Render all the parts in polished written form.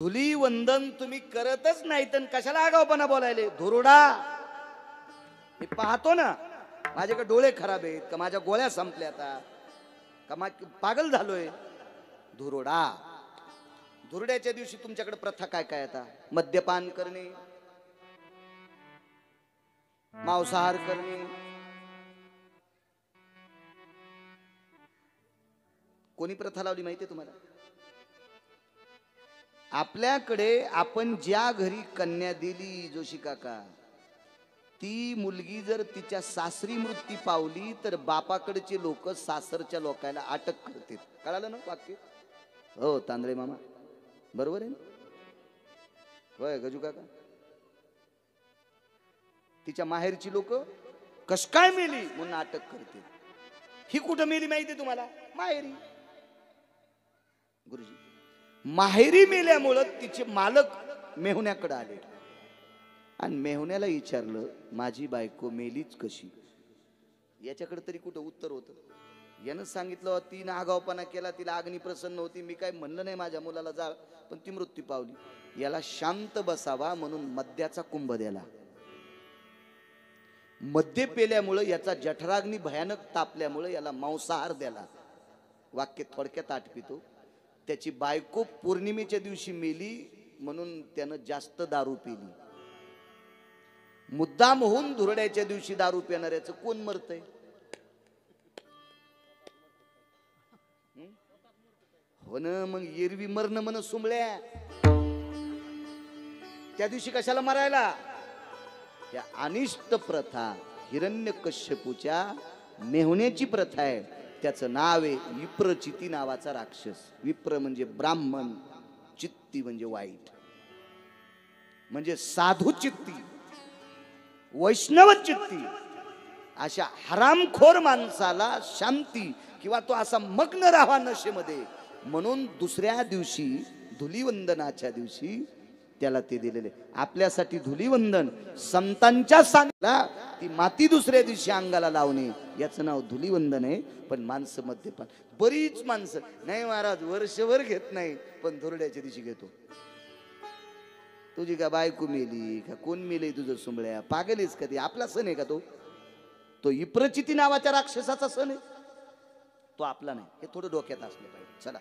धुली वंदन तुम्ही करतच नाही तर कशाला आगावपणा बोलायले धुरुडा. मी पाहतो ना, माझ्याकडे डोळे खराब आहेत का, माझ्या गोळ्या संपल्या आता का, पागल झालोय. धुरुडा. धुरड्याच्या दिवशी तुमच्याकडे प्रथा काय काय आता? मद्यपान करणे, मांसाहार करणे. कोणी प्रथा लावली माहितीये तुम्हाला? आपल्याकडे आपण ज्या घरी कन्या दिली जोशी काका, ती मुलगी जर तिच्या सासरी मृत्यू पावली तर बापाकडचे लोक सासरच्या लोकांना अटक करतात. कळालं ना वाक्य? हो तांदळे मामा, बरोबर आहे ना? होय गजू काका. तिच्या माहेरची लोक कस काय मेली म्हणून अटक करते. ही कुठं मेली माहिती तुम्हाला? माहेरी. गुरुजी, माहेरी मेल्यामुळं तिचे मालक मेहुण्याकडे आले आणि मेहुण्याला विचारलं माझी बायको मेलीच कशी. याच्याकडे तरी कुठं उत्तर होतं? यानं सांगितलं तिनं आगावपणा केला, तिला अग्नी प्रसन्न होती, मी काय म्हणलं नाही माझ्या मुलाला जा, पण ती मृत्यू पावली. याला शांत बसावा म्हणून मद्याचा कुंभ दिला. मद्य पेल्यामुळं याचा जठराग्नी भयानक तापल्यामुळं याला मांसाहार दिला. वाक्य थोडक्यात आठवितो. त्याची बायको पौर्णिमेच्या दिवशी मेली म्हणून त्यानं जास्त दारू पिली. मुद्दाम होऊन धुरड्याच्या दिवशी दारू पिणाऱ्याचं कोण मरतय? हो ना, मग एरवी मरण म्हण सुंबळ्या. त्या दिवशी कशाला मरायला? या अनिष्ट प्रथा हिरण्यकश्यपूच्या मेहुण्याची प्रथा आहे. त्याचं नाव आहे विप्रचिती नावाचा राक्षस. विप्र म्हणजे ब्राह्मण, चित्ती म्हणजे वाईट, म्हणजे साधू चित्ती, वैष्णव चित्ती. अशा हरामखोर माणसाला शांती किंवा तो असा मग्न राहावा नशेमध्ये म्हणून दुसऱ्या दिवशी धुलीवंदनाच्या दिवशी त्याला ते दिलेले. आपल्यासाठी धुलीवंदन संतांच्या सांगला ती माती दुसऱ्या दिवशी अंगाला लावणे, याचं नाव धुलीवंदन आहे. पण माणसं मद्यपान, बरीच माणसं नाही महाराज वर्षभर घेत नाही पण धुरड्याच्या दिवशी घेतो. तुझी का बायको मेली का कोण मेले तुझं सुंबळ्या, पागलेच कधी? आपला सण आहे का तो? तो विप्रचिती नावाच्या राक्षसाचा सण आहे, तो आपला नाही. हे थोडं डोक्यात असलं पाहिजे. चला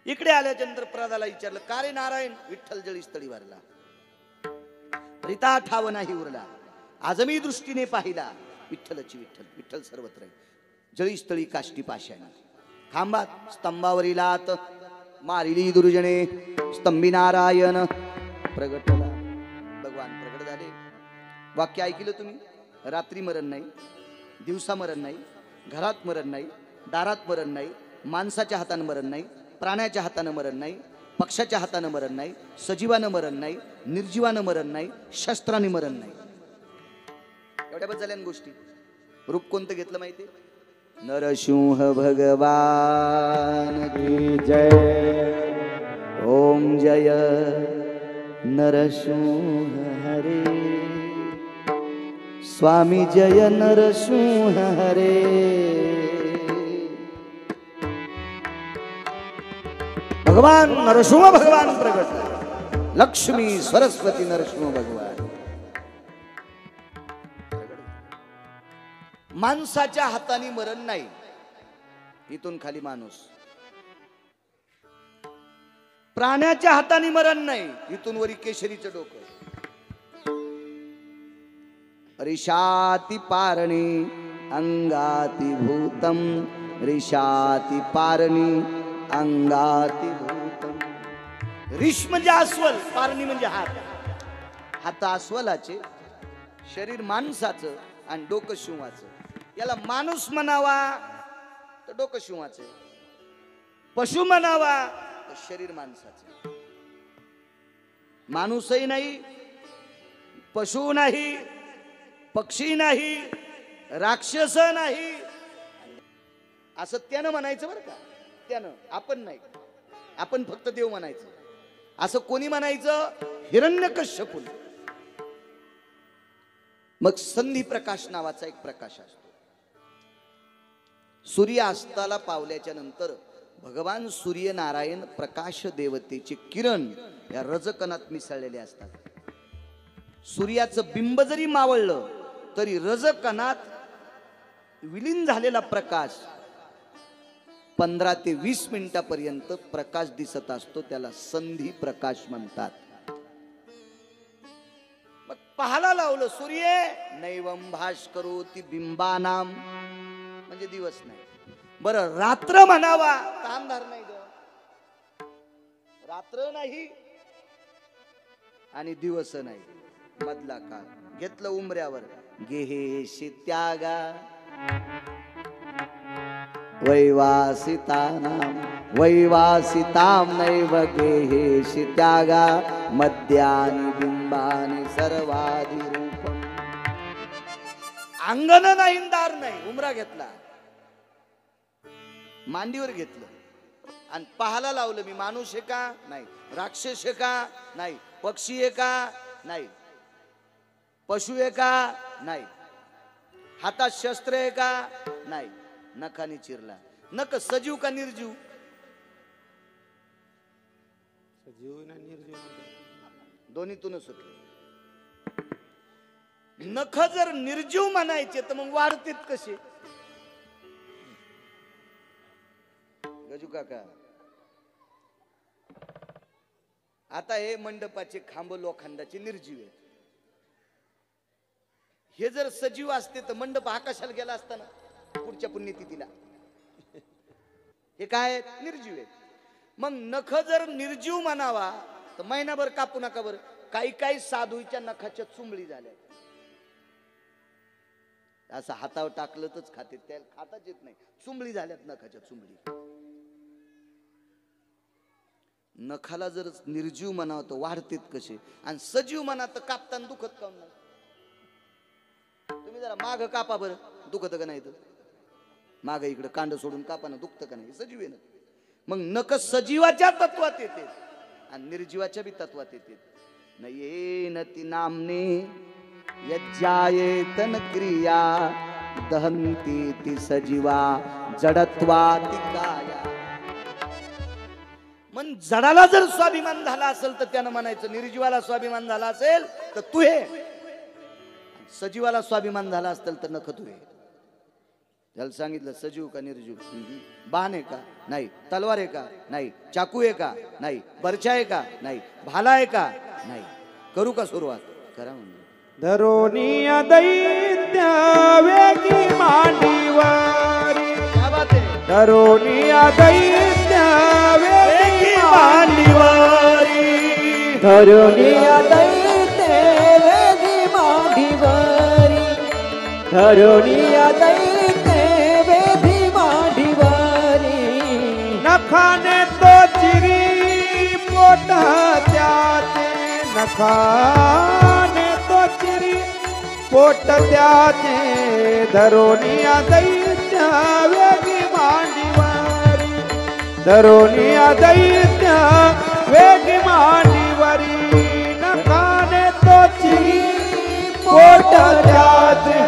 इकडे आल्याच्यानंतर प्रदाला विचारलं का रे नारायण, विठ्ठल जळी स्थळी वारला, रिता ठाव नाही उरला, आजमी दृष्टीने पाहिला विठ्ठलची विठ्ठल. विठ्ठल सर्वत्र आहे. जळी स्थळी काष्टी पाशाने, खांबात स्तंभावरील आत मारिली दुर्जने, स्तंभी नारायण प्रगटला. भगवान प्रगट झाले. वाक्य ऐकलं तुम्ही? रात्री मरण नाही, दिवसा मरण नाही, घरात मरण नाही, दारात मरण नाही, माणसाच्या हाताने मरण नाही, प्राण्याच्या हाताने मरण नाही, पक्षाच्या हाताने मरण नाही, सजीवानं मरण नाही, निर्जीवानं मरण नाही, शस्त्राने मरण नाही. एवढ्या बस झाल्या गोष्टी. रूप कोणतं घेतलं माहिती? नरसिंह भगवान की जय. ओम जय नरसिंह हरे, स्वामी जय नरसिंह हरे. भगवान नरसिंह भगवान प्रगट, लक्ष्मी सरस्वती नरसिंह भगवान. माणसाच्या हाताने मरण नाही, इथून खाली माणूस. प्राण्याच्या हाताने मरण नाही, इथून वरी केशरीचं डोकं. रिशाती पारणी अंगाती भूतम, रिशाती पारणी अंगाती भूतम. रिश म्हणजे अस्वल, पारणी म्हणजे हात. हात अस्वलाचे, शरीर माणसाचं आणि डोकं शिवाचं. याला माणूस म्हणावा तर डोकं शिवाचं, पशु म्हणावा तर शरीर माणसाचं. माणूसही नाही, पशु नाही, पक्षी नाही, राक्षस नाही, असं त्यानं म्हणायचं बरं का. त्यानं, आपण नाही. आपण फक्त देव म्हणायचं. असं कोणी म्हणायचं? हिरण्यकश्यपू. मग संधी प्रकाश नावाचा एक प्रकाश असतो. सूर्यास्ताला पावल्याच्या नंतर भगवान सूर्यनारायण प्रकाश देवतेचे किरण या रजकणात मिसळलेले असतात. सूर्याचं बिंब जरी मावळलं तरी रजकणात विलीन झालेला प्रकाश 15 ते 20 मिनिटापर्यंत प्रकाश दिसत असतो. त्याला संधी प्रकाश म्हणतात. मग पाहायला लावलं सूर्य नैवम भास्करोति बिंबानाम म्हणजे दिवस नाही. बरं रात्र म्हणावा तर अंधार नाही ग. रात्र नाही आणि दिवस नाही, मधला काळ घेतलं उमऱ्यावर. गेहेशी त्यागा वैवासिताम नैव गेहेशी त्यागा मध्यानि बिंबानि सर्वादि रूपम. अंगण नाही दार नाही, उमरा घेतला, मांडीवर घेतलं आणि पाहायला लावलं. मी माणूस आहे का नाही, राक्षस आहे का नाही, पक्षी आहे का नाही, पशु आहे का नाही, हातात शस्त्र आहे का नाही, नखाने चिरला. नख सजीव का निर्जीव? सजीव ना निर्जीव दोन्हीतूनच सुटले. नख जर निर्जीव म्हणायचे तर मग वाढतेत कसे? गजू काका, आता हे मंडपाचे खांब लोखंडाचे निर्जीव आहेत. हे जर सजीव असते तर मंडप आकाशाला गेला असता ना पुढच्या पुण्यतिथीला. हे काय निर्जीव आहेत. मग नख जर निर्जीव म्हणावा तर महिनाभर कापू नका बरं. काही काही साधूच्या नखाच्या चुंबळी झाल्या, असं हातावर टाकलं तरच खाते, त्याला खाताच येत नाही. चुंबळी झाल्यात नखाच्या चुंबळी. नखाला जर निर्जीव म्हणावं तर वाढतेत कसे, आणि सजीव म्हणा तर कापताना दुखत का नाही? तुम्ही जरा माग कापा बरं, दुखत का नाही? तर माग इकडे कांड सोडून कापाना दुखत का नाही? सजीव आहे ना. मग नख सजीवाच्या तत्वात येते आणि निर्जीवाच्या बी तत्वात येते. नये ती नामने यज्जायेतन क्रिया दहंती ती सजीवा जडत्वाति काया. मन जडाला जर स्वाभिमान झाला असेल तर त्यानं म्हणायचं, निर्जीवाला स्वाभिमान झाला असेल तर तू हे, सजीवाला स्वाभिमान झाला असेल तर नख तू हे. त्याला सांगितलं सजीव का निर्जीव? बाण आहे का नाही, तलवार आहे का नाही, चाकू आहे का नाही, बर्छा आहे का नाही, भाला आहे का नाही. करू का सुरुवात? करा म्हणून. धरोनिया दैत्य वेगी मांडीवारी. क्या बात आहे? धरोनिया दैत्य वेगी मांडीवारी. धरोनिया दैत्य वेगी मांडीवारी. धरोनिया दैत्य वेगी मांडीवारी. नखाने तो चिरी पोट त्याचे. नखाने तो चिरी पोट त्याचे. धरोनिया दैत्य वेगी मांडीवारी. धरोनिया दैत्य वेगी मांडीवारी. नखाने तो चिरी पोट त्याचे.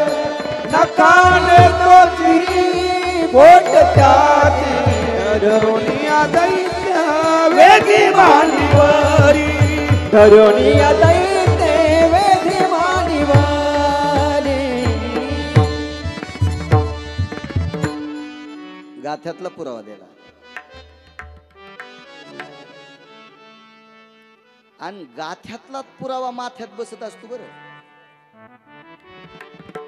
नखाने तो चिरी पोट त्याचे. धरोनिया दैत्य वेगी मांडीवारी. धरोनिया दैत्य वेगी मांडीवारी. गाथ्यातला पुरावा दिला. आणि गाथ्यातला पुरावा माथ्यात बसत असतो. बरं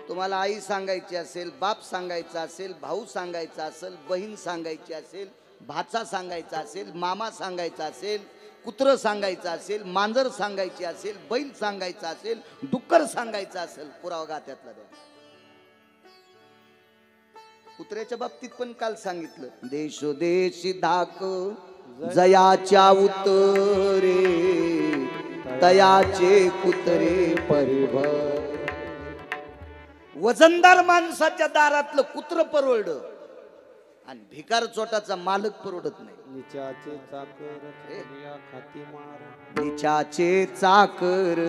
तुम्हाला आई सांगायची असेल, बाप सांगायचा असेल, भाऊ सांगायचा असेल, बहीण सांगायची असेल, भाचा सांगायचा असेल, मामा सांगायचा असेल, कुत्र सांगायचं असेल, मांजर सांगायची असेल, बैल सांगायचा असेल, डुक्कर सांगायचा असेल, पुरावा गाथ्यातला द्या. कुत्र्याच्या बाबतीत पण काल सांगितलं, देशोदेशी धाक जयाच्या उतरे तयाचे कुत्रे परिभर. वजनदार माणसाच्या दारातलं कुत्र परवडलं आणि भिकार चोटाचा मालक परवडत नाही. निचाचे चाकर चुकलिया खाती मार. निचाचे चाकर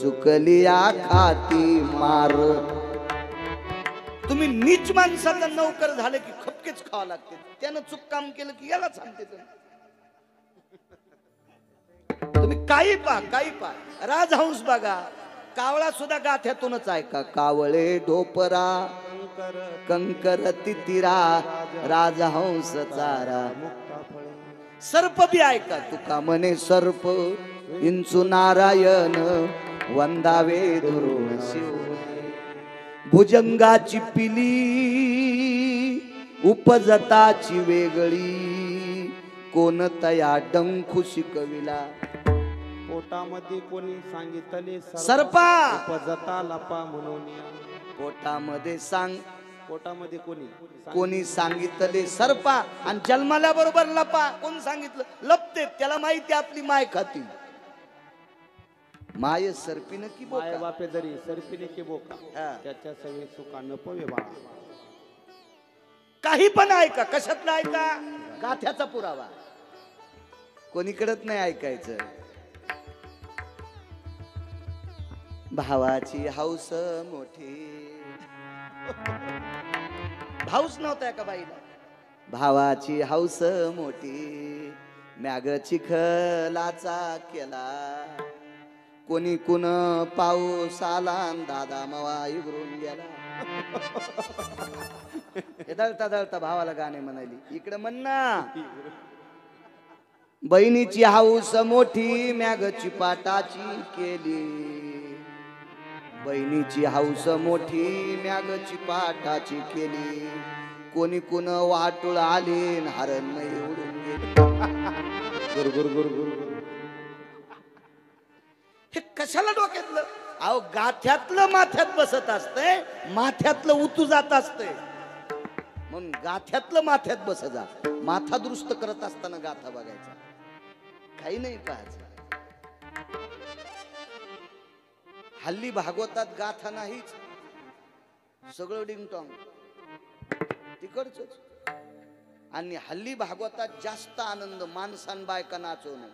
चुकलिया खाती मार. तुम्ही नीच माणसाचा नौकर झाले की बुक्केच खावा लागते. त्यानं चूक काम केलं की याला सांगते. तुम्ही काही पहा राजहंस बघा, कावळा सुद्धा गाथ्यातूनच आहे का. कावळे ढोपरा कंकर तितिरा राजहंस चारा. सर्प बी ऐका तुका म्हणे सर्प इंचू नारायण वंदावे दुरुण शिव. भुजंगाची पिली उपजताची वेगळी कोणतया डंखू शिकविला. पोटामध्ये कोणी सांगितले सर्पा उपजता लपा म्हणून. पोटामध्ये कोणी सांगितले सर्पा आणि जन्माला बरोबर लपा. कोण सांगितलं लपते त्याला माहिती आपली माय खाती. माय सर्पीन की माय बापे जरी सर्पीने की बोका हा. त्याच्या सवे सुका न पवे बाळा. काही पण ऐका. कशातलं ऐका. गाथ्याचा पुरावा. कोणीकडत नाही ऐकायचं. भावाची हौस मोठी. भाऊस नव्हता का बाईला. भावाची हौस मोठी म्याग चिखलाचा केला. कोणी कुण पाऊस आला दादा मवा इगरून गेला. दळता दळता भावाला गाणे म्हणाली. इकडे म्हण ना. बहिणीची हौस मोठी म्यागची पाटाची केली. बहिणीची हौस मोठी म्यागची पाटाची केली. कोणी कुण वाटुळ आले हरण उडून गेले. गुर हे कशाला डोक्यातलं. अहो गाथ्यातलं माथ्यात बसत असतंय. माथ्यातलं उतू जात असतंय. म्हणून गाथ्यातलं माथ्यात बस जा. माथा दुरुस्त करत असताना गाथा बघायचा. काही नाही पाहायचं. हल्ली भागवतात गाथा नाहीच. सगळं डिंगटॉंग तिकडच. आणि हल्ली भागवतात जास्त आनंद माणसां बायका नाचवणं.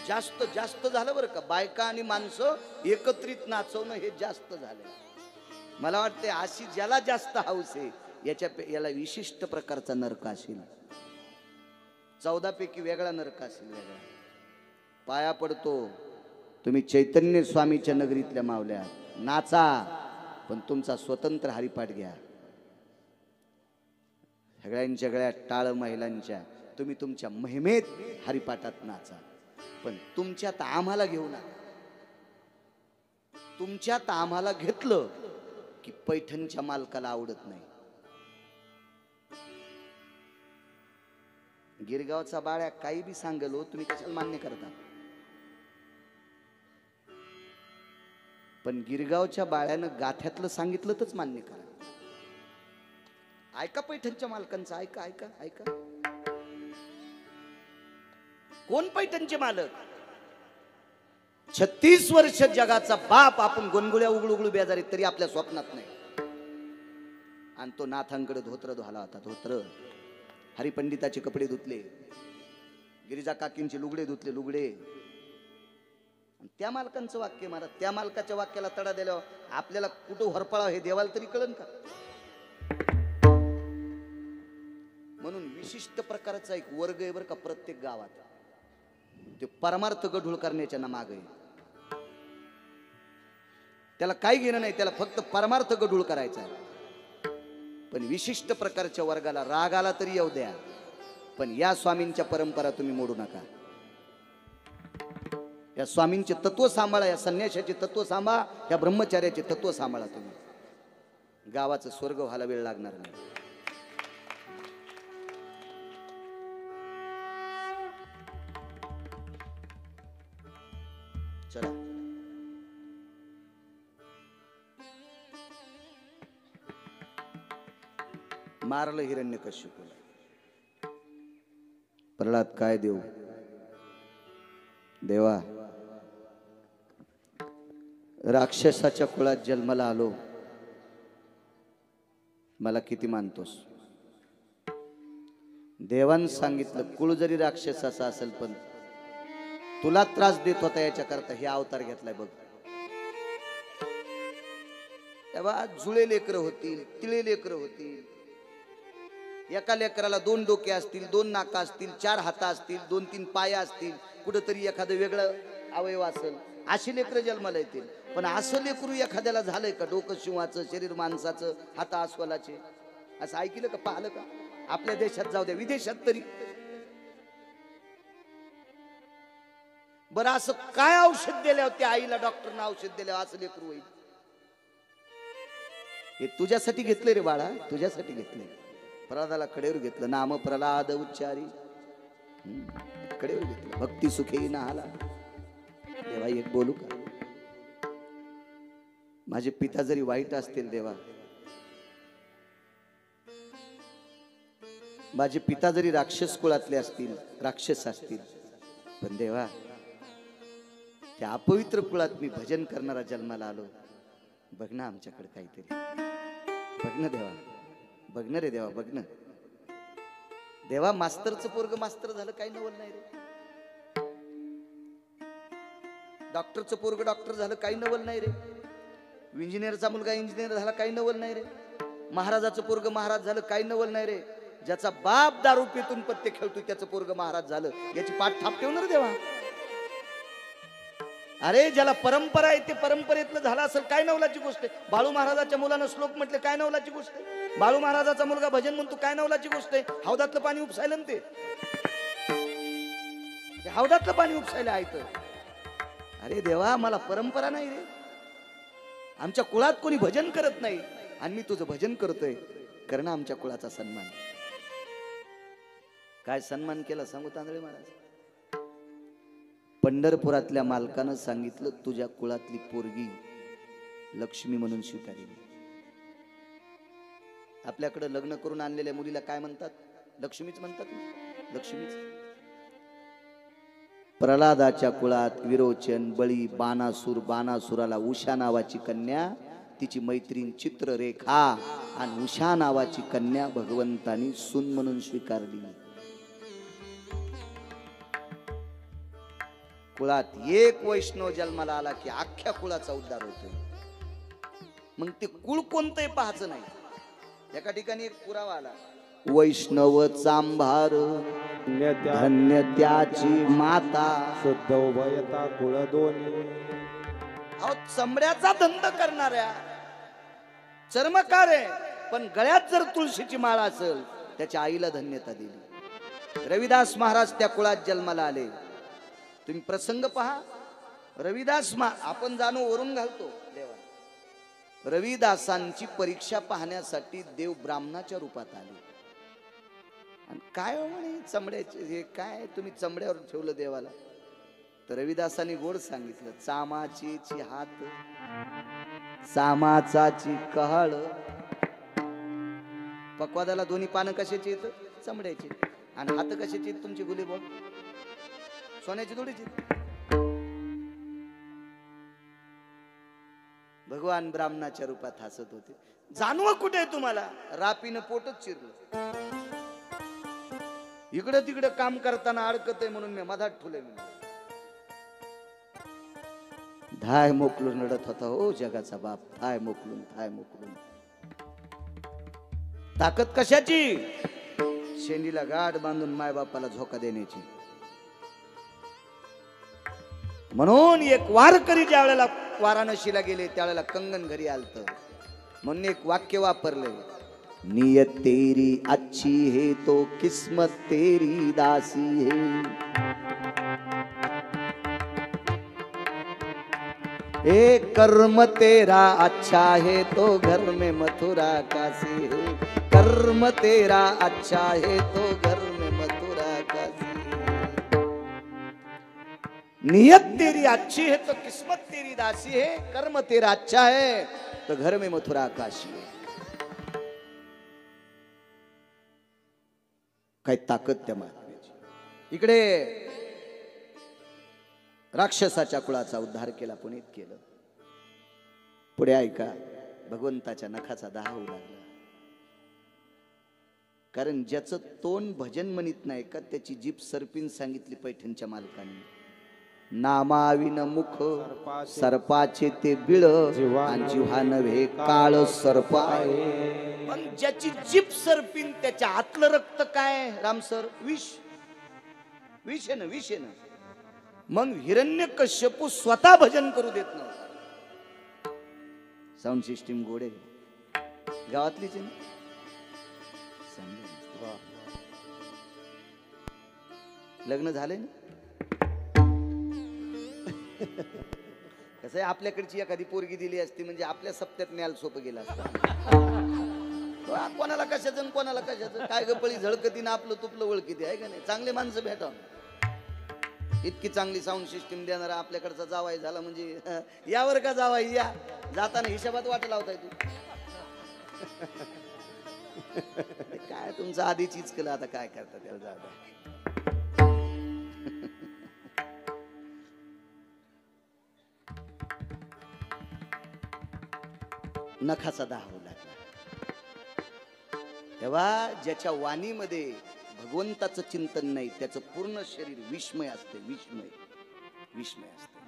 जास्त जास्त झालं बरं का. बायका आणि माणसं एकत्रित नाचवणं हे जास्त झालं. मला वाटते अशी ज्याला जास्त हौस आहे याला विशिष्ट प्रकारचा नरक असेल. 14 पैकी वेगळा नरक असेल. वेगळा. पाया पडतो तुम्ही चैतन्य स्वामीच्या नगरीतल्या मावल्या नाचा. पण तुमचा स्वतंत्र हरिपाठ घ्या. सगळ्यांच्या गळ्यात टाळ महिलांच्या. तुम्ही तुमच्या महिमेत हरिपाठात नाचा. पण तुमच्यात आम्हाला घेऊ नका. तुमच्यात आम्हाला घेतलं की पैठणच्या मालकाला आवडत नाही. गिरगावचा बाळ्या काही बी सांगलो तुम्ही कशाला मान्य करता. पण गिरगावच्या बाळ्यानं गाथ्यातलं सांगितलं तरच मान्य करा. ऐका पैठणच्या मालकांचं. ऐका ऐका ऐका. कोण पैठणचे मालक. 36 वर्ष जगाचा बाप आपण गोनगुळ्या उघडू बेजारी तरी आपल्या स्वप्नात नाही. आणि तो नाथांकडे धोत्र धुवाला होता. धोत्र हरिपंडिताचे कपडे धुतले. गिरिजा काकींचे लुगडे धुतले. लुगडे. त्या मालकांचं वाक्य मारा. त्या मालकाच्या वाक्याला तडा दिल्यावर आपल्याला कुठं हरपळा हे देवाला तरी कळन का. म्हणून विशिष्ट प्रकारचा एक वर्ग आहे बरं का प्रत्येक गावात. ते परमार्थ गढूळ करण्याच्या ना मागे. त्याला काही घेणं नाही. त्याला फक्त परमार्थ गढूळ करायचा आहे. पण विशिष्ट प्रकारच्या वर्गाला राग आला तरी येऊ द्या. पण या स्वामींच्या परंपरा तुम्ही मोडू नका. या स्वामींचे तत्व सांभाळा. या संन्यासाचे तत्व सांभाळा. या ब्रह्मचार्याचे तत्व सांभाळा. तुम्ही गावाचं स्वर्ग व्हायला वेळ लागणार नाही. चला मारलं हिरण्यकश्यपूला. प्रल्हाद काय देऊ. देवा राक्षसाच्या कुळात जन्माला आलो. मला किती मानतोस. देवान सांगितलं कुळ जरी राक्षसाचा असेल पण तुला त्रास देत होता याच्या करता हे अवतार घेतलाय बघ. तेव्हा जुळे लेकरं होतील, तिळे लेकरं होतील. एका लेकराला 2 डोके असतील, 2 नाका असतील, 4 हात असतील, 2-3 पाय असतील, कुठंतरी एखादं वेगळं अवयव असेल, अशी लेकरं जन्माला येतील. पण असं लेकरू एखाद्याला झालंय का? डोकं शिवाचं, शरीर माणसाचं, हात अस्वलाचे, असं ऐकलं का? पाहिलं का? आपल्या देशात जाऊ द्या, विदेशात तरी. बरं असं काय औषध दिल्यावर त्या आईला डॉक्टरनं औषध दिल्यावर असं लेकरू होईल? हे तुझ्यासाठी घेतलंय रे बाळा, तुझ्यासाठी घेतलंय. प्रल्हादाला कडेवर घेतलं, नाम प्रल्हाद उच्चारी, कडेवर घेतलं. भक्ती सुखे नाहाला. देवा एक बोलू का? माझे पिता जरी वाईट असतील देवा, माझे पिता जरी राक्षस कुळातले असतील, राक्षस असतील, पण देवा त्या अपवित्र कुळात मी भजन करणारा जन्माला आलो. बघ ना आमच्याकडे काहीतरी, बघ ना देवा, बघ ना रे देवा, बघ ना देवा. मास्तरचं पोरग मास्तर झालं, काही नवल नाही रे. डॉक्टरचं पोरग डॉक्टर झालं, काही नवल नाही रे. इंजिनियरचा मुलगा इंजिनियर झाला, काही नवल नाही रे. महाराजाचं पोरग महाराज झालं, काही नवल नाही रे. ज्याचा बाप दारू पितून पत्ते खेळतोय त्याचं पोरग महाराज झालं, याची पाठ थाप ठेवणार देवा. अरे ज्याला परंपरा आहे ते परंपरेतलं झालं असेल, काय नवलाची गोष्ट आहे. बाळू महाराजाच्या मुलानं श्लोक म्हटले, काय नवलाची गोष्ट आहे. बाळू महाराजाचा मुलगा भजन म्हणतो, काय नवलाची गोष्ट आहे. हौदातलं पाणी उपसायला ते हौदातलं पाणी उपसायला आहे तर. अरे देवा मला परंपरा नाही रे. आमच्या कुळात कोणी भजन करत नाही आणि मी तुझं भजन करतोय. करणं आमच्या कुळाचा सन्मान. काय सन्मान केला सांगू तांदळे महाराज. पंढरपुरातल्या मालकानं सांगितलं, तुझ्या कुळातली पोरगी लक्ष्मी म्हणून स्वीकारली. आपल्याकडे लग्न करून आणलेल्या मुलीला काय म्हणतात? लक्ष्मीच म्हणतात ना, लक्ष्मीच. प्रल्हादाच्या कुळात विरोचन, बळी, बाणासूर, बाणासुराला उषा नावाची कन्या, तिची मैत्रीण चित्ररेखा आणि उषा नावाची कन्या भगवंतानी सून म्हणून स्वीकारली. कुळात एक वैष्णव जन्माला आला की अख्ख्या कुळाचा उद्धार होतोय. मग ते कुळ कोणतंही पाहायचं नाही. एका ठिकाणी एक पुरावा आला, वैष्णव चांभार धन्य त्याची माता, शुद्ध उभयता कुळ दोन्ही. अहो चमड्याचा धंदा करणाऱ्या चर्मकार आहे, पण गळ्यात जर तुळशीची माळ असेल त्याच्या आईला धन्यता दिली. रविदास महाराज त्या कुळात जन्माला आले. तुम्ही प्रसंग पहा. रविदास आपण जाणू वरून घालतो देवा. रविदासांची परीक्षा पाहण्यासाठी देव ब्राह्मणाच्या रूपात आले. आणि काय म्हणे चमड्याचे हे काय तुम्ही चमड्यावर ठेवलं देवाला. तर रविदासांनी गोड सांगितलं, चामाची हात, चामाचाची कहाळ. पक्वादाला दोन्ही पानं कशाची येत? चमड्याची. आणि हात कशाची येत तुमची गुलीबो? सोन्याची थोडीची. भगवान ब्राह्मणाच्या रूपात हसत होते. जाणवं कुठे आहे तुम्हाला? रापीनं पोटच चिरलं. इकडं तिकडं काम करताना अडकत आहे म्हणून मी मधात ठुले. धाय मोकलून रडत होता हो जगाचा बाप. थाय मोकलून, थाय मोकलून. ताकद कशाची? शेंडीला गाठ बांधून मायबापाला झोका देण्याची. म्हणून एक वारकरी ज्या वेळेला वाराणसीला गेले त्यावेळेला कंगन घरी आलत. म्हणून एक वाक्य वापरले, नियत तेरी अच्छी है तो किस्मत तेरी दासी है. ए कर्म तेरा अच्छा है तो घर में मथुरा काशी है. कर्म तेरा अच्छा है तो घर में मथुरा काशी. नियत तेरी अच्छी है तो किस्मत तेरी दासी है. कर्म तेरा अच्छा है तो घर में मथुरा काशी है. काय ताकद त्या महात्म्याची. इकडे राक्षसाच्या कुळाचा उद्धार केला, पुनीत केलं. पुढे ऐका, भगवंताच्या नखाचा दाह होऊ लागला. कारण ज्याचं तोंड भजन म्हणत नाही का त्याची जीभ सरपीन सांगितली पैठणच्या मालकाने. नामाविन मुख सर्पाचे ते बिळ आणि जिव्हा नव्हे काळ सर्प आहे. पण ज्याची जीभ सरपीन त्याच्या आतलं रक्त काय राम सर? विष. विष आहे ना, विष आहे ना. मग हिरण्यकश्यपू स्वतः भजन करू देत नव्हता. साऊंड सिस्टीम गोडे गावातलीच आहे ना. लग्न झाले ना. कसं आहे, आपल्याकडची एखादी पोरगी दिली असती म्हणजे आपल्या सप्त्यात न्यायला सोपं गेलं असतं. कोणाला कशाचं कोणाला कशाचं काय गपळी झळकतीनं आपलं तुपलं ओळखीती आहे का नाही. चांगले माणसं भेटा. इतकी चांगली साऊंड सिस्टीम देणारा आपल्याकडचा जावाई झाला म्हणजे यावर का जावाई या जाताना हिशोबात वाट लावताय तू. काय तुमचं आधीच इचकलं, आता काय करता त्याला. जाता नखाचा दाह होऊ लागला. तेव्हा ज्याच्या वाणीमध्ये भगवंताचं चिंतन नाही त्याचं पूर्ण शरीर विस्मय असते. विस्मय विस्मय असते.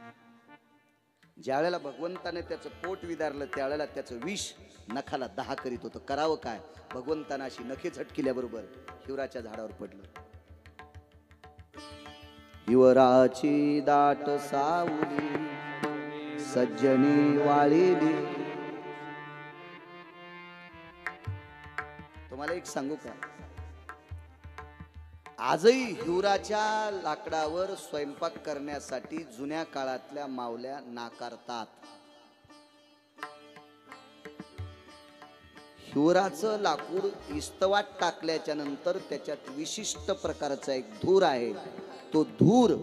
ज्या वेळेला भगवंताने त्याचं पोट विदारलं त्यावेळेला त्याचं विष नखाला दाह करीत होतं. करावं काय? भगवंतानं अशी नखे झटकिल्याबरोबर हिवराच्या झाडावर पडलं. हिवराची दाट सावली सज्जनी वाळीली. तुम्हाला एक सांगू का? आजही हिवराच्या लाकडावर स्वयंपाक करण्यासाठी जुन्या काळातल्या मावल्या नाकारतात. हिवराचं लाकूड इस्तवात टाकल्याच्या नंतर त्याच्यात विशिष्ट प्रकारचा एक धूर आहे. तो धूर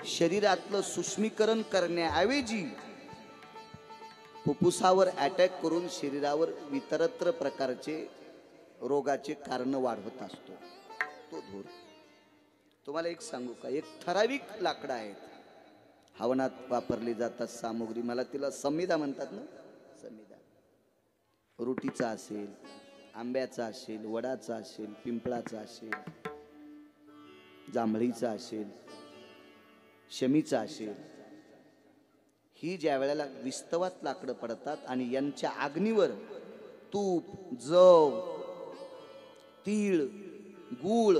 शरीरातलं सूक्ष्मीकरण करण्याऐवजी फुफ्फुसावर अटॅक करून शरीरावर इतरत्र प्रकारचे रोगाचे कारण वाढवत असतो तो धूर. तुम्हाला एक सांगू का? एक ठराविक लाकडं आहेत हवनात वापरली जातात सामुग्री. मला तिला संमिदा म्हणतात ना. संमिदा रुटीचा असेल, आंब्याचा असेल, वडाचा असेल, पिंपळाचा असेल, जांभळीचा असेल, शमीचा असेल. ही ज्या वेळेला विस्तवात लाकडं पडतात आणि यांच्या अग्नीवर तूप, जव, तीळ, गूळ,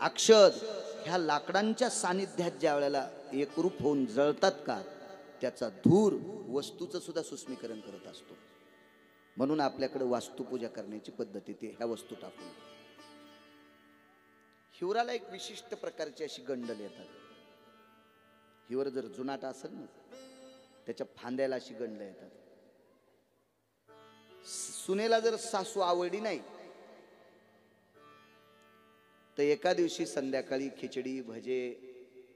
अक्षत ह्या लाकडांच्या सानिध्यात ज्या वेळेला एकरूप होऊन जळतात का त्याचा धूर वस्तूचं सुद्धा सूक्ष्मीकरण करत असतो. म्हणून आपल्याकडे वास्तुपूजा करण्याची पद्धती ते ह्या वस्तू टाकून. हिवराला एक विशिष्ट प्रकारची अशी गंडल येतात. हिवर जर जुनाट असेल ना त्याच्या फांद्याला अशी गंडल येतात. सुनेला जर सासू आवडली नाही तर एका दिवशी संध्याकाळी खिचडी, भजे,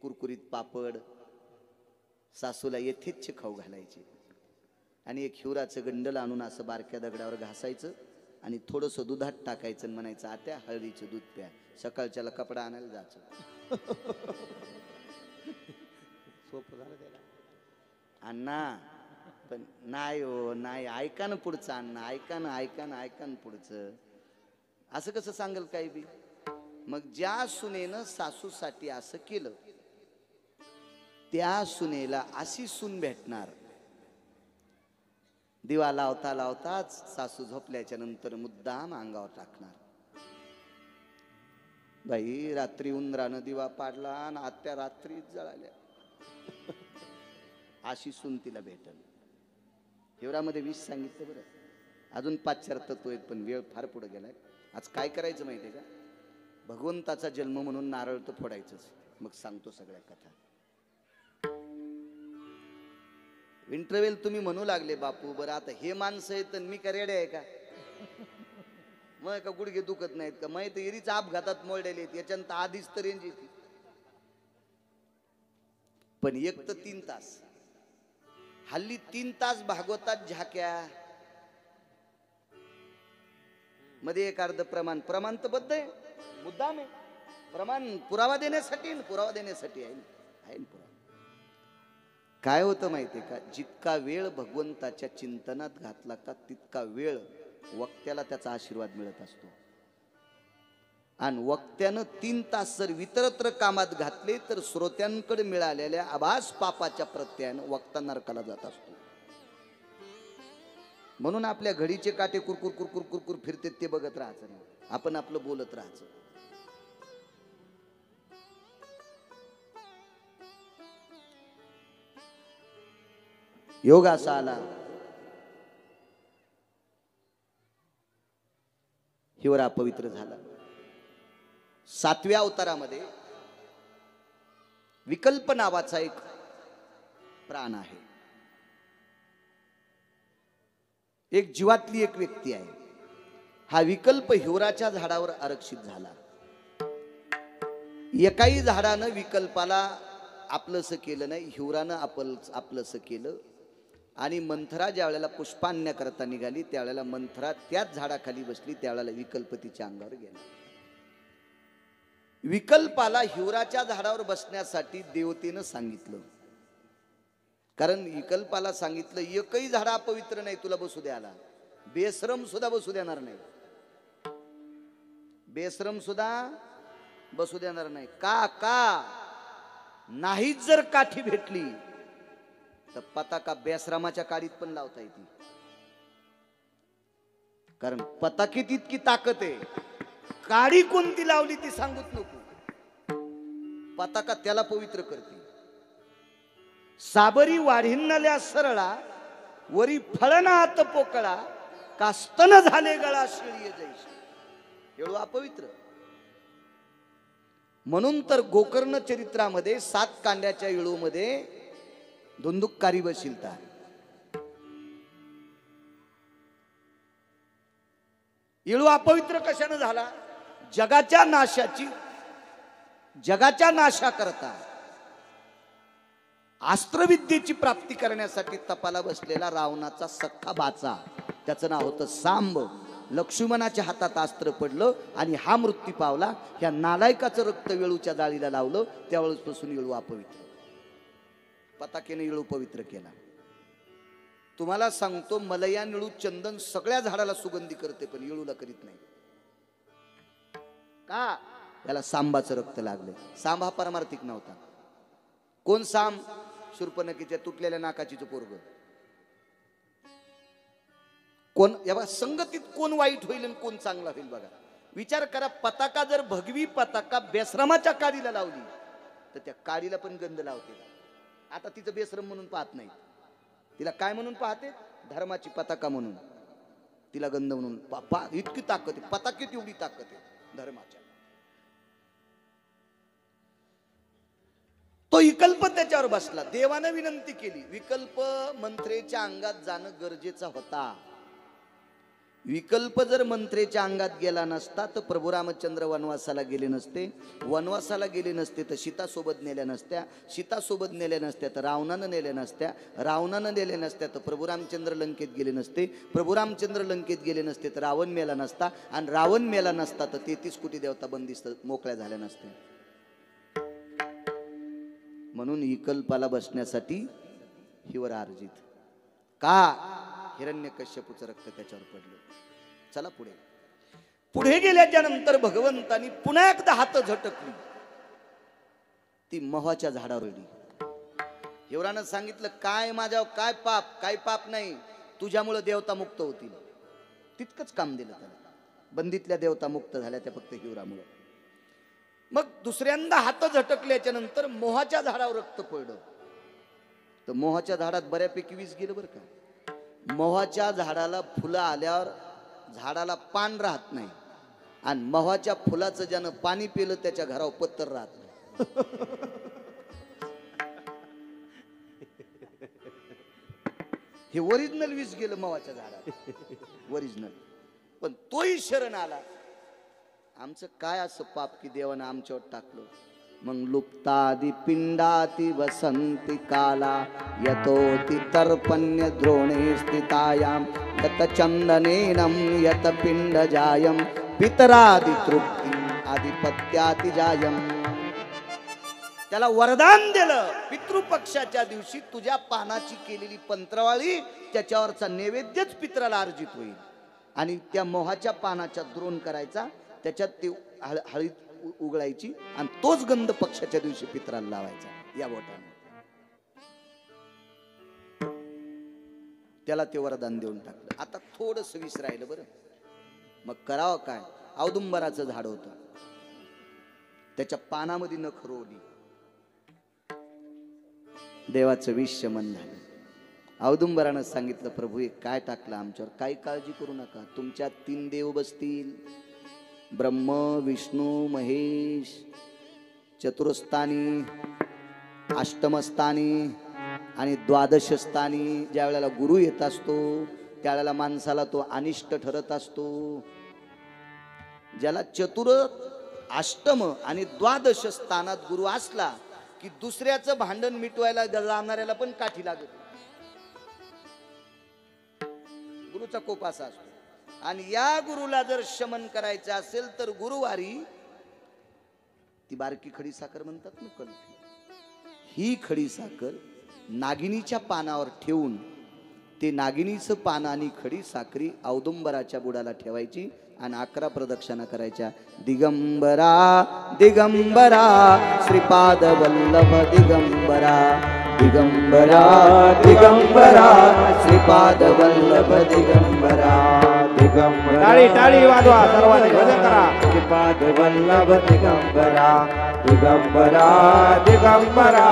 कुरकुरीत पापड सासूला यथेच्छ खाऊ घालायचे आणि एक हिवराचं गंडल आणून असं बारक्या दगडावर घासायचं आणि थोडंसं दुधात टाकायचं आणि म्हणायचं आत्या हळदीचं दूध प्या. सकाळच्याला कपडा आणायला जायचं. सोपं झालं त्याला. अण्णा पण नाही हो नाही, ऐका ना पुढचं अण्णा, ऐका ना ऐका ना ऐका ना पुढचं. असं कसं सांगेल काही बी. मग ज्या सुनेनं सासूसाठी असं केलं त्या सुनेला अशी सून भेटणार. दिवा लावता लावताच सासू झोपल्याच्या नंतर मुद्दाम अंगावर टाकणार. बाई रात्री उंदरानं दिवा पाडला आणि आत्या रात्रीच जळाल्या. अशी सून तिला भेटल. हिवरामध्ये 20 सांगितलं बरं. अजून 5 चार तत्व आहेत पण वेळ फार पुढे गेलाय. आज काय करायचं माहितीये का? भगवंताचा जन्म म्हणून नारळ तर फोडायचंच. मग सांगतो सगळ्या कथा. इंटरव्हेल तुम्ही म्हणू लागले बापू बरं आता हे माणसं आहेत मी का रेडे आहे का? मग का गुडघे दुखत नाहीत का? मग एरीच अपघातात मोडलेले आहेत याच्यानंतर आधीच तर रेंज येते. पण 1 तर 3 तास हल्ली 3 तास भागवतात झाक्या मध्ये एक अर्ध प्रमाण तर बद्ध आहे. मुद्दाम आहे प्रमाण पुरावा देण्यासाठी आहे पुरावा. काय होतं माहितीये का? जितका वेळ भगवंताच्या चिंतनात घातला का तितका वेळ वक्त्याला त्याचा आशीर्वाद मिळत असतो. आणि वक्त्यानं 3 तास जर इतरत्र कामात घातले तर श्रोत्यांकडे मिळालेल्या आभास पापाच्या प्रत्ययानं वक्ता नरकाला जात असतो. म्हणून आपल्या घडीचे काटे कुरकुर कुरकुर कुरकुर फिरते ते बघत राहायचं नाही, आपण आपलं बोलत राहायचं. योग असा आला, हिवर अपवित्र झाला. 7व्या अवतारामध्ये विकल्प नावाचा एक प्राण आहे, एक जीवातली एक व्यक्ती आहे. हा विकल्प हिवराच्या झाडावर आरक्षित झाला. एकाही झाडानं विकल्पाला आपलंसं केलं नाही, हिवरानं आपलंसं केलं. आणि मंथरा ज्या वेळेला पुष्पान्य करता निघाली त्यावेळेला मंथरा त्याच झाडाखाली बसली, त्यावेळेला विकल्प तिच्या अंगावर गेला. विकल्पाला हिवराच्या झाडावर बसण्यासाठी देवतेनं सांगितलं, कारण विकल्पाला सांगितलं एकही झाड अपवित्र नाही तुला बसू द्यायला, बेशरम सुद्धा बसू देणार नाही, बेशरम सुद्धा बसू देणार नाही. का नाहीच जर काठी भेटली तर पताका बेसरामाच्या काडीत पण लावता येते, कारण पताकीत इतकी ताकद आहे. काडी कोणती लावली ती सांगूच नको, पताका त्याला पवित्र करते. साबरी वाढिन्नल्या सरळा वरी फळनात पोकळा कास्तन झाले गळा शिळी जैशी. एवढं अपवित्र. म्हणून तर गोकर्ण चरित्रामध्ये 7 कांड्याच्या येळूमध्ये धुंदुककारी बसिलता. येळू अपवित्र कशाने झाला? जगाच्या नाशाकरता अस्त्रविद्येची प्राप्ती करण्यासाठी तपाला बसलेला रावणाचा सख्खा बाचा, त्याचं नाव होतं सांब. लक्ष्मणाच्या हातात अस्त्र पडलं आणि हा मृत्यू पावला. ह्या नालायकाचं रक्त वेळूच्या जाळीला लावलं, त्यावेळेसपासून येळू अपवित्र. पताकेने येळू पवित्र केला. तुम्हाला सांगतो, मलया निळू चंदन सगळ्या झाडाला सुगंधी करते पण येळूला करीत नाही. का? याला सांबाचं रक्त लागलं. सांब हा परमार्थिक नव्हता. कोण सांब? शूर्पणखीच्या तुटलेल्या नाकाचीचं पोरग. कोण या संगतीत कोण वाईट होईल आणि कोण चांगला होईल बघा. विचार करा, पताका जर भगवी पताका बेसरमाच्या काडीला लावली तर त्या काडीला पण गंध लावते. आता तिचं बेसरम म्हणून पाहत नाही, तिला काय म्हणून पाहते? धर्माची पताका म्हणून, तिला गंध म्हणून. इतकी ताकद आहे पताकेत, एवढी ताकद आहे धर्माच्या. तो विकल्प त्याच्यावर बसला. देवानं विनंती केली, विकल्प मंत्रेच्या अंगात जाणं गरजेचा होता. विकल्प जर मंत्रेच्या अंगात गेला नसता तर प्रभू रामचंद्र वनवासाला गेले नसते. वनवासाला गेले नसते तर सीता सोबत नेल्या नसत्या. सीता सोबत नेल्या नसत्या तर रावणानं नेल्या नसत्या. रावणानं नेल्या नसत्या तर प्रभू रामचंद्र लंकेत गेले नसते. प्रभू रामचंद्र लंकेत गेले नसते तर रावण मेला नसता. आणि रावण मेला नसता तर 33 कोटी देवता बंदिस्त मोकळ्या झाल्या नसत्या. म्हणून विकल्पाला बसण्यासाठी हिवर अर्जित. का? हिरण्यकश्यपूचं रक्त त्याच्यावर पडलं. चला पुढे गेल्याच्या नंतर भगवंतानी पुन्हा एकदा हात झटकली. ती मोहाच्या झाडावर गेली. हिवरानं सांगितलं, काय माझ्यावर काय पाप? काय पाप नाही, तुझ्यामुळे देवता मुक्त होतील. तितकंच काम दिलं त्याला. बंदीतल्या देवता मुक्त झाल्या त्या फक्त हिवरामुळे. मग दुसऱ्यांदा हात झटकल्याच्या नंतर मोहाच्या झाडावर रक्त पडलं. तर मोहाच्या झाडात बऱ्यापैकी विष गेलं बरं का. मोहाच्या झाडाला फुलं आल्यावर झाडाला पान राहत नाही, आणि मोहाच्या फुलाचं ज्यानं पाणी पिलं त्याच्या घरावर पत्तर राहत नाही. हे ओरिजिनल विष गेलं मोहाच्या झाडाला, ओरिजिनल. पण तोही शरण आला. आमचं काय असं पाप की देवानं आमच्यावर टाकलं? मग लुप्तादि पिंडाति वसंती काला यतोति तर्पण्य द्रोणे स्थितायाम यत चंदनेनम यत पिंडजायम पितरादि तृप्ति आधिपत्याति जायम. त्याला वरदान दिलं, पितृपक्षाच्या दिवशी तुझ्या पानाची केलेली पंत्रवाळी त्याच्यावरचा नैवेद्यच पितराला अर्जित होईल. आणि त्या मोहाच्या पानाचा द्रोण करायचा, त्याच्यात ते हळीत उगळायची आणि तोच गंध पक्षाच्या दिवशी पितराला लावायचा या बोटाने. त्याला ते वरदान देऊन टाकलं. आता थोडंसं विस राहिलं बरं. मग करावं काय? औदुंबराचं झाड होतं, त्याच्या पानामध्ये नख रोवली. देवाचं विष शमन झालं. औदुंबरानं सांगितलं, प्रभू हे काय टाकलं आमच्यावर? काही काळजी करू नका, तुमच्यात 3 देव बसतील, ब्रह्म विष्णू महेश, चतुरस्थानी, अष्टमस्थानी आणि द्वादशस्थानी. ज्या वेळेला गुरु येत असतो त्यावेळेला माणसाला तो अनिष्ट ठरत असतो. ज्याला चतुर, अष्टम आणि द्वादश स्थानात गुरु असला की दुसऱ्याचं भांडण मिटवायला जाणाऱ्याला पण काठी लागत. गुरुचा कोप असा असतो. आणि या गुरुला जर शमन करायचं असेल तर गुरुवारी ती बारकी खडी साखर म्हणतात ना, कल्फी, ही खडी साखर नागिनीच्या पानावर ठेवून ते नागिनीचं पान आणि खडी साखरी औदुंबराच्या बुडाला ठेवायची आणि 11 प्रदक्षिणा करायच्या. दिगंबरा दिगंबरा श्रीपाद वल्लभ दिगंबरा, दिगंबरा दिगंबरा श्रीपाद वल्लभ दिगंबरा, दिगंबरा. टाळी टाळी वाजवा सर्वांनी, भजन करा. श्रीपाद वल्लभ दिगंबरा, दिगंबरा दिगंबरा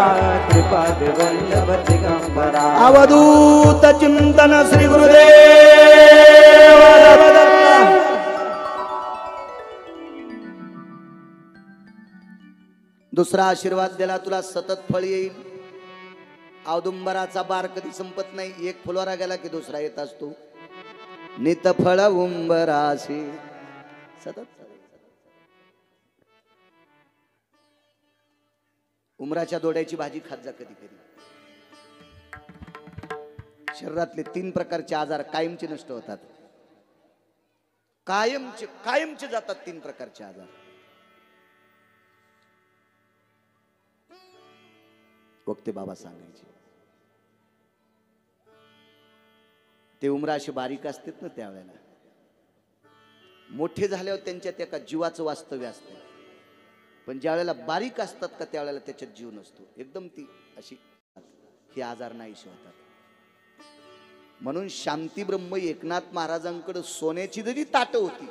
श्रीपाद वल्लभ दिगंबरा. अवधूत चिंतन श्री गुरुदेव. दुसरा आशीर्वाद दिला, तुला सतत फळ येईल. औदुंबराचा बार कधी संपत नाही. एक फुलवारा गेला की दुसरा येत असतो. नित फळ उंबराशी सतत. उमराच्या दोड्याची भाजी खात जा कधी कधी. शरीरातले 3 प्रकारचे आजार कायमचे नष्ट होतात. कायमचे जातात 3 प्रकारचे आजार. वक्ते बाबा सांगायचे. ते उमरा असे बारीक असतात ना, त्यावेळेला मोठे झाल्यावर त्यांच्यात एका जीवाचं वास्तव्य असतं. पण ज्या वेळेला बारीक असतात का त्यावेळेला त्याच्यात जीव नसतो. एकदम ती अशी हे आजार नाहीसे होतात. म्हणून शांती ब्रह्म एकनाथ महाराजांकडे सोन्याची जरी ताट होती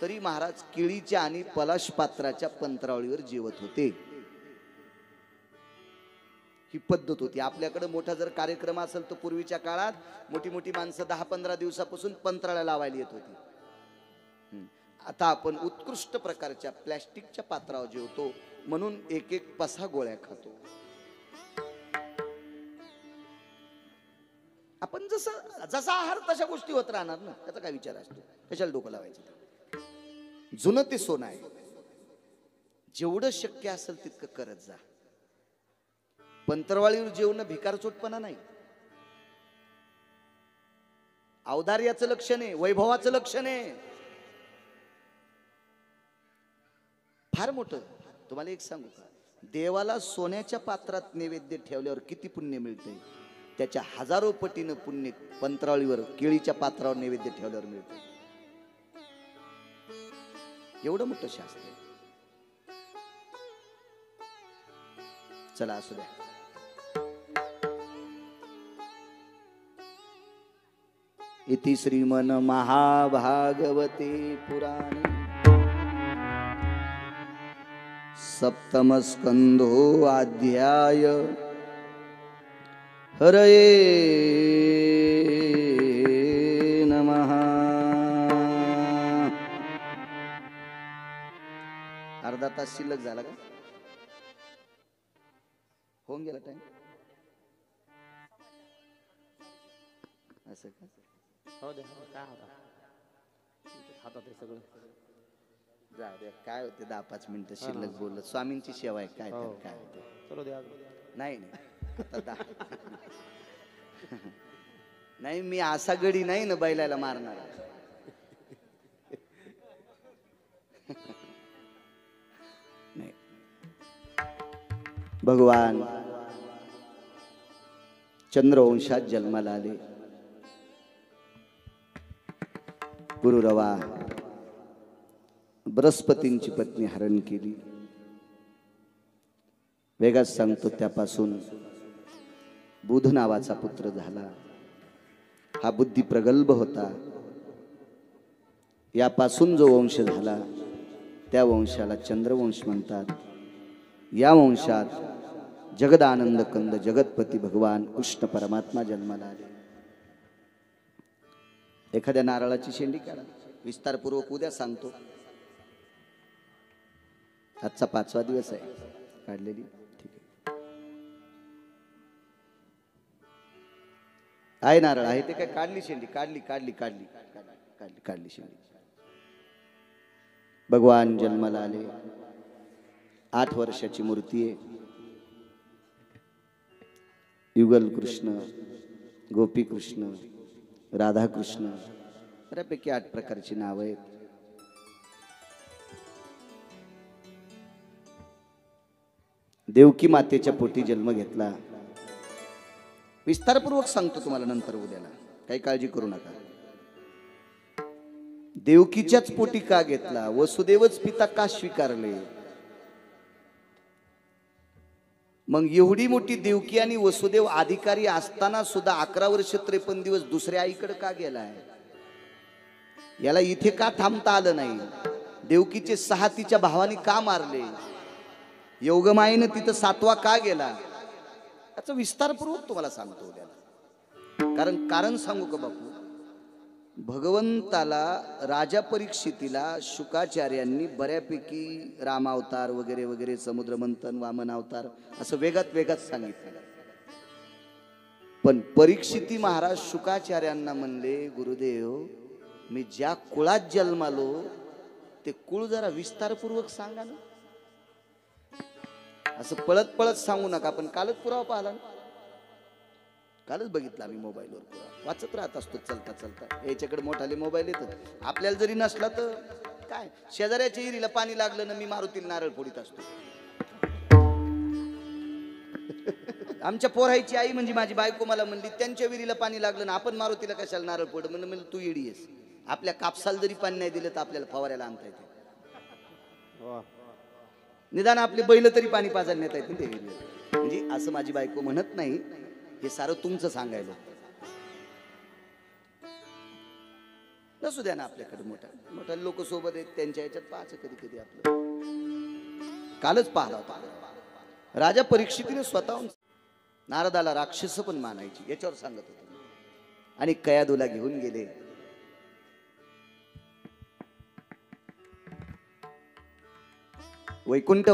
तरी महाराज केळीच्या आणि पलाश पात्राच्या पंत्रावळीवर जेवत होते. ही पद्धत होती. आपल्याकडे मोठा जर कार्यक्रम असेल तर पूर्वीच्या काळात मोठी मोठी माणसं 10-15 दिवसापासून पंत्राळ्या लावायला येत होती. आता आपण उत्कृष्ट प्रकारच्या प्लॅस्टिकच्या पात्रावर जेवतो म्हणून एक एक पसा गोळ्या खातो. आपण जसा आहार तशा गोष्टी होत राहणार ना, त्याचा काय विचार असतो? कशाला डोकं लावायचं? जुनं ते सोनं आहे. जेवढं शक्य असेल तितकं करत जा. पंतरवाळीवर जेवण भिकारचोटपणा नाही, औदार्याचं लक्षण आहे, वैभवाचं लक्षण आहे. फार मोठं. तुम्हाला एक सांगू का, देवाला सोन्याच्या पात्रात नैवेद्य ठेवल्यावर किती पुण्य मिळते त्याच्या 1000 पटीनं पुण्य पंतराळीवर केळीच्या पात्रावर नैवेद्य ठेवल्यावर मिळते. एवढं मोठं शास्त्र आहे. चला असू द्या. इति श्रीमन महाभागवते पुराणे सप्तम स्कंधो अध्याय हरये नमः. अर्धा तास शिल्लक झाला का? होऊन गेला टाइम? असं का? हो दे. काय होता हातात हे सगळं. जाऊ द्या, काय होते 10-5 मिनिटं शिल्लक बोललं. स्वामींची सेवा आहे काय तर काय होते. चलो द्या. नाही आता नाही, मी असा गडी नाही ना बैलाला मारणार. नाही. भगवान चंद्रवंशात जन्माला आले. गुरुरवा बृहस्पतींची पत्नी हरण केली. वेगात सांगतो त्यापासून बुध नावाचा पुत्र झाला. हा बुद्धी प्रगल्भ होता. यापासून जो वंश झाला त्या वंशाला चंद्रवंश म्हणतात. या वंशात जगदानंद कंद जगतपती भगवान कृष्ण परमात्मा जन्माला आले. एखाद्या नारळाची शेंडी काढा, विस्तारपूर्वक उद्या सांगतो. आजचा 5वा दिवस आहे. काढलेली ठीक आहे नारळ आहे ते काय काढली शेंडी, काढली शेंडी. भगवान जन्माला आले. 8 वर्षाची मूर्ती आहे. युगल कृष्ण, गोपी कृष्ण, राधा कृष्ण, बऱ्यापैकी 8 प्रकारची नाव आहेत. देवकी मातेच्या पोटी जन्म घेतला. विस्तारपूर्वक सांगतो तुम्हाला नंतर उद्याला, काही काळजी करू नका. देवकीच्याच पोटी का घेतला? वसुदेवच पिता का स्वीकारले? मग एवढी मोठी देवकी आणि वसुदेव अधिकारी असताना सुद्धा 11 वर्ष 53 दिवस दुसऱ्या आईकडे का गेलाय? याला इथे का थांबता आलं नाही? देवकीचे 6 तिच्या भावानी का मारले? योगमायेनं तिथं 7वा का गेला? याचा विस्तारपूर्वक तुम्हाला सांगतो उद्याला. कारण सांगू का बापू, भगवंताला राजा परीक्षितीला शुकाचार्यांनी बऱ्यापैकी रामावतार वगैरे वगैरे, समुद्रमंथन, वामन अवतार असं वेगात सांगितलं. पण परीक्षिती महाराज शुकाचार्यांना म्हणले, गुरुदेव मी ज्या कुळात जन्मालो ते कुळ जरा विस्तारपूर्वक सांगा ना. असं पळत सांगू नका. पण कालच पुरावा पाहिला ना, कालच बघितला आम्ही मोबाईलवर पुरावा. वाचत राहत असतो चलता. याच्याकडे मोठाले मोबाईल येतात. आपल्याला जरी नसला तर काय, शेजाऱ्याच्या इरीला पाणी लागलं ना, मी मारुतीला नारळ फोडीत असतो. आमच्या पोरायची आई म्हणजे माझी बायको मला म्हणली, त्यांच्या विहिरीला पाणी लागलं ना, आपण मारुतीला कशाला नारळ फोड? म्हणलं तू इडी आहेस. आपल्या कापसाला जरी पाणी नाही दिलं तर आपल्याला फवाऱ्याला आणता येते. निदान आपले बैल तरी पाणी पाजायला नेता येते ते. म्हणजे असं माझी बायको म्हणत नाही, हे सारं तुमचं सांगायला. नसू द्या ना आपल्याकडे मोठ्या लोक सोबत आहेत, त्यांच्या याच्यात पाहायचं कधी आपलं. कालच पाहिला होता राजा परीक्षितीने स्वतःहून नारदाला राक्षस पण मानायची याच्यावर सांगत होते. आणि कयादूला घेऊन गेले. वैकुंठ